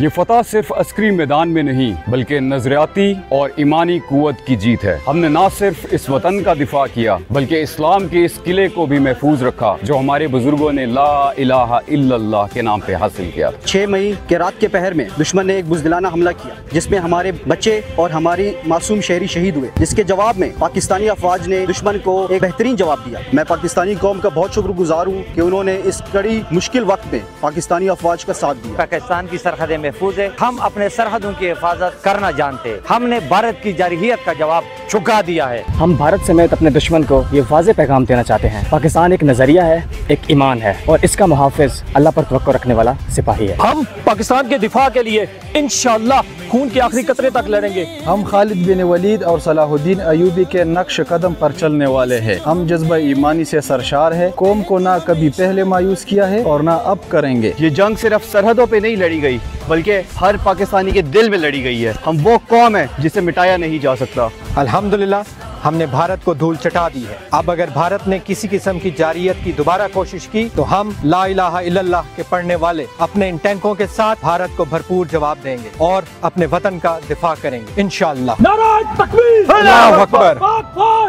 یہ فتح صرف عسکری میدان میں نہیں بلکہ نظریاتی اور ایمانی قوت کی جیت ہے۔ ہم نے نہ صرف اس وطن کا دفاع کیا بلکہ اسلام کے اس قلعے کو بھی محفوظ رکھا جو ہمارے بزرگوں نے لا الہ الا اللہ کے نام پہ حاصل کیا۔ 6 مئی کے رات کے پہر میں دشمن نے ایک بزدلانہ حملہ کیا جس میں ہمارے بچے اور ہماری معصوم شہری شہید ہوئے، جس کے جواب میں پاکستانی افواج نے دشمن کو ایک بہترین جواب دیا۔ میں پاکستانی قوم کا بہت شکر گزار ہوں کہ انہوں نے اس کڑی مشکل وقت میں پاکستانی افواج کا ساتھ دیا۔ پاکستان کی سرحدیں محفوظ ہے، ہم اپنے سرحدوں کی حفاظت کرنا جانتے، ہم نے بھارت کی جارحیت کا جواب چکا دیا ہے۔ ہم بھارت سمیت اپنے دشمن کو یہ واضح پیغام دینا چاہتے ہیں، پاکستان ایک نظریہ ہے، ایک ایمان ہے اور اس کا محافظ اللہ پر توقع رکھنے والا سپاہی ہے۔ ہم پاکستان کے دفاع کے لیے انشاءاللہ خون کے آخری قطرے تک لڑیں گے۔ ہم خالد بن ولید اور صلاح الدین ایوبی کے نقش قدم پر چلنے والے ہیں۔ ہم جذبہ ایمانی سے سرشار ہے، قوم کو نہ کبھی پہلے مایوس کیا ہے اور نہ اب کریں گے۔ یہ جنگ صرف سرحدوں پہ نہیں لڑی گئی بلکہ ہر پاکستانی کے دل میں لڑی گئی ہے۔ ہم وہ قوم ہے جسے مٹایا نہیں جا سکتا۔ الحمدللہ ہم نے بھارت کو دھول چٹا دی ہے۔ اب اگر بھارت نے کسی قسم کی جارحیت کی دوبارہ کوشش کی تو ہم لا الہ الا اللہ کے پڑھنے والے اپنے ان ٹینکوں کے ساتھ بھارت کو بھرپور جواب دیں گے اور اپنے وطن کا دفاع کریں گے انشاءاللہ۔ نعرہ تکبیر، اللہ اکبر،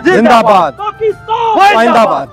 زندہ باد، پاکستان، زندہ باد۔